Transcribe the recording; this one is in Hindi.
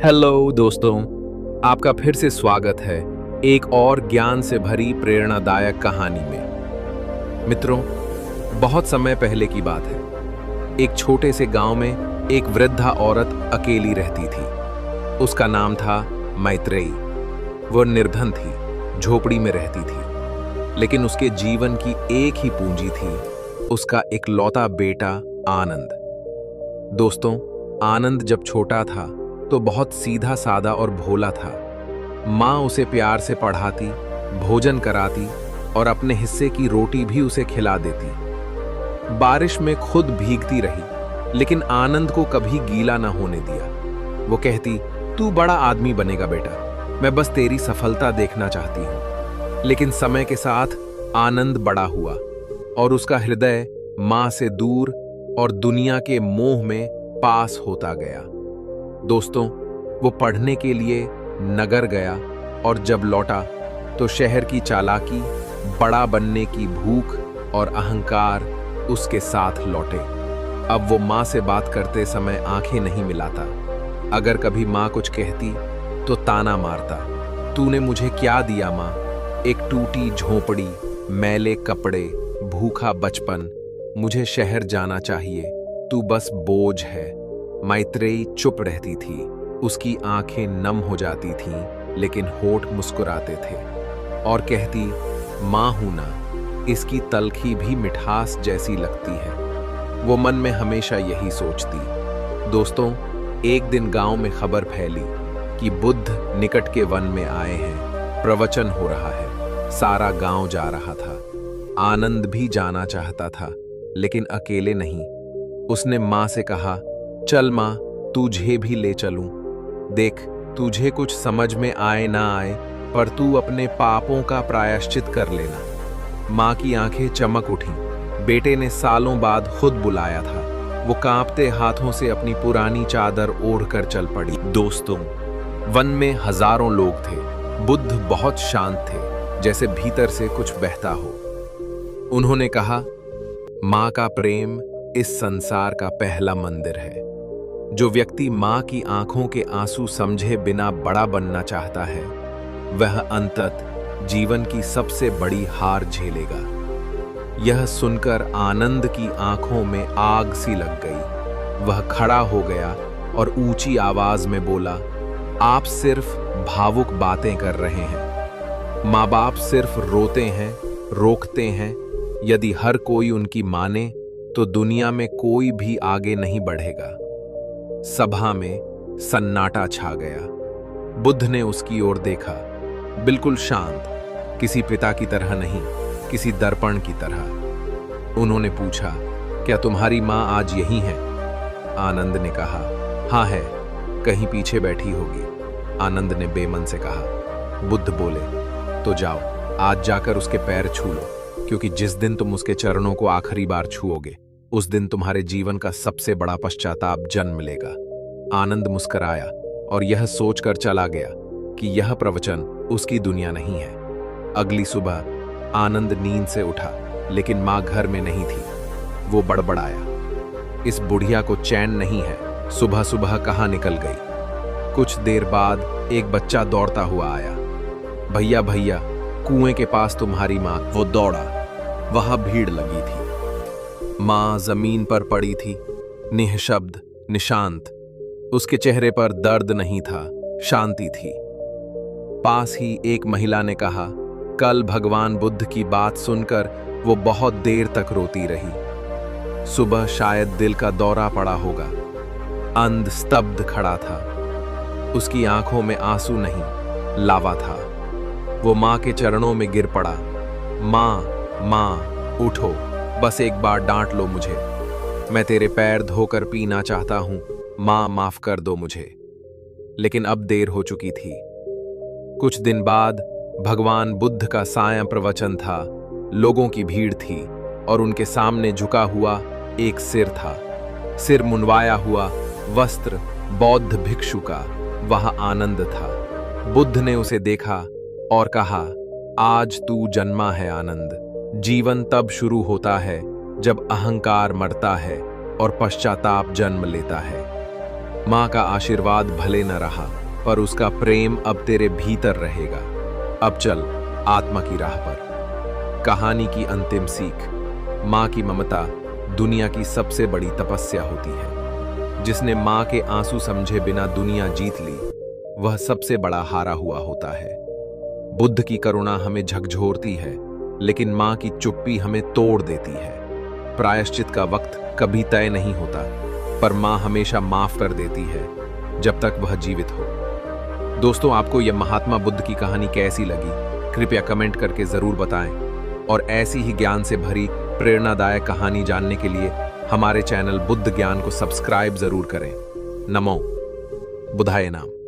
हेलो दोस्तों, आपका फिर से स्वागत है एक और ज्ञान से भरी प्रेरणादायक कहानी में। मित्रों, बहुत समय पहले की बात है। एक छोटे से गांव में एक वृद्धा औरत अकेली रहती थी। उसका नाम था मैत्रेयी। वो निर्धन थी, झोपड़ी में रहती थी, लेकिन उसके जीवन की एक ही पूंजी थी, उसका इकलौता बेटा आनंद। दोस्तों, आनंद जब छोटा था तो बहुत सीधा सादा और भोला था। माँ उसे प्यार से पढ़ाती, भोजन कराती और अपने हिस्से की रोटी भी उसे खिला देती। बारिश में खुद भीगती रही, लेकिन आनंद को कभी गीला ना होने दिया। वो कहती, तू बड़ा आदमी बनेगा बेटा, मैं बस तेरी सफलता देखना चाहती हूँ। लेकिन समय के साथ आनंद बड़ा हुआ और उसका हृदय माँ से दूर और दुनिया के मोह में पास होता गया। दोस्तों, वो पढ़ने के लिए नगर गया और जब लौटा तो शहर की चालाकी, बड़ा बनने की भूख और अहंकार उसके साथ लौटे। अब वो माँ से बात करते समय आंखें नहीं मिलाता। अगर कभी माँ कुछ कहती तो ताना मारता, तूने मुझे क्या दिया माँ? एक टूटी झोपड़ी, मैले कपड़े, भूखा बचपन। मुझे शहर जाना चाहिए, तू बस बोझ है। मैत्रेयी चुप रहती थी। उसकी आंखें नम हो जाती थीं, लेकिन होठ मुस्कुराते थे और कहती, माँ हूं ना, इसकी तलखी भी मिठास जैसी लगती है। वो मन में हमेशा यही सोचती। दोस्तों, एक दिन गांव में खबर फैली कि बुद्ध निकट के वन में आए हैं, प्रवचन हो रहा है। सारा गांव जा रहा था। आनंद भी जाना चाहता था, लेकिन अकेले नहीं। उसने माँ से कहा, चल माँ, तुझे भी ले चलूं। देख, तुझे कुछ समझ में आए ना आए, पर तू अपने पापों का प्रायश्चित कर लेना। माँ की आंखें चमक उठीं। बेटे ने सालों बाद खुद बुलाया था। वो कांपते हाथों से अपनी पुरानी चादर ओढ़कर चल पड़ी। दोस्तों, वन में हजारों लोग थे। बुद्ध बहुत शांत थे, जैसे भीतर से कुछ बहता हो। उन्होंने कहा, माँ का प्रेम इस संसार का पहला मंदिर है। जो व्यक्ति माँ की आंखों के आंसू समझे बिना बड़ा बनना चाहता है, वह अंततः जीवन की सबसे बड़ी हार झेलेगा। यह सुनकर आनंद की आंखों में आग सी लग गई। वह खड़ा हो गया और ऊंची आवाज में बोला, आप सिर्फ भावुक बातें कर रहे हैं। माँ बाप सिर्फ रोते हैं, रोकते हैं। यदि हर कोई उनकी माने तो दुनिया में कोई भी आगे नहीं बढ़ेगा। सभा में सन्नाटा छा गया। बुद्ध ने उसकी ओर देखा, बिल्कुल शांत, किसी पिता की तरह नहीं, किसी दर्पण की तरह। उन्होंने पूछा, क्या तुम्हारी माँ आज यहीं है? आनंद ने कहा, हाँ है, कहीं पीछे बैठी होगी। आनंद ने बेमन से कहा। बुद्ध बोले, तो जाओ, आज जाकर उसके पैर छू लो, क्योंकि जिस दिन तुम उसके चरणों को आखिरी बार छुओगे, उस दिन तुम्हारे जीवन का सबसे बड़ा पश्चाताप जन्म लेगा। आनंद मुस्कुराया और यह सोचकर चला गया कि यह प्रवचन उसकी दुनिया नहीं है। अगली सुबह आनंद नींद से उठा, लेकिन माँ घर में नहीं थी। वो बड़बड़ाया, इस बुढ़िया को चैन नहीं है, सुबह सुबह कहाँ निकल गई। कुछ देर बाद एक बच्चा दौड़ता हुआ आया, भैया भैया, कुएं के पास तुम्हारी माँ। वो दौड़ा, वहां भीड़ लगी थी। माँ जमीन पर पड़ी थी, निःशब्द, निशांत। उसके चेहरे पर दर्द नहीं था, शांति थी। पास ही एक महिला ने कहा, कल भगवान बुद्ध की बात सुनकर वो बहुत देर तक रोती रही। सुबह शायद दिल का दौरा पड़ा होगा। अंध स्तब्ध खड़ा था। उसकी आंखों में आंसू नहीं, लावा था। वो माँ के चरणों में गिर पड़ा। माँ, माँ, उठो, बस एक बार डांट लो मुझे। मैं तेरे पैर धोकर पीना चाहता हूं, माँ माफ कर दो मुझे। लेकिन अब देर हो चुकी थी। कुछ दिन बाद भगवान बुद्ध का सायं प्रवचन था। लोगों की भीड़ थी और उनके सामने झुका हुआ एक सिर था। सिर मुंडवाया हुआ वस्त्र बौद्ध भिक्षु का। वहां आनंद था। बुद्ध ने उसे देखा और कहा, आज तू जन्मा है आनंद। जीवन तब शुरू होता है जब अहंकार मरता है और पश्चाताप जन्म लेता है। माँ का आशीर्वाद भले न रहा, पर उसका प्रेम अब तेरे भीतर रहेगा। अब चल आत्मा की राह पर। कहानी की अंतिम सीख। माँ की ममता दुनिया की सबसे बड़ी तपस्या होती है। जिसने माँ के आंसू समझे बिना दुनिया जीत ली, वह सबसे बड़ा हारा हुआ होता है। बुद्ध की करुणा हमें झकझोरती है, लेकिन माँ की चुप्पी हमें तोड़ देती है। प्रायश्चित का वक्त कभी तय नहीं होता, पर माँ हमेशा माफ कर देती है जब तक वह जीवित हो। दोस्तों, आपको यह महात्मा बुद्ध की कहानी कैसी लगी? कृपया कमेंट करके जरूर बताएं। और ऐसी ही ज्ञान से भरी प्रेरणादायक कहानी जानने के लिए हमारे चैनल बुद्ध ज्ञान को सब्सक्राइब जरूर करें। नमो बुद्धाय नाम।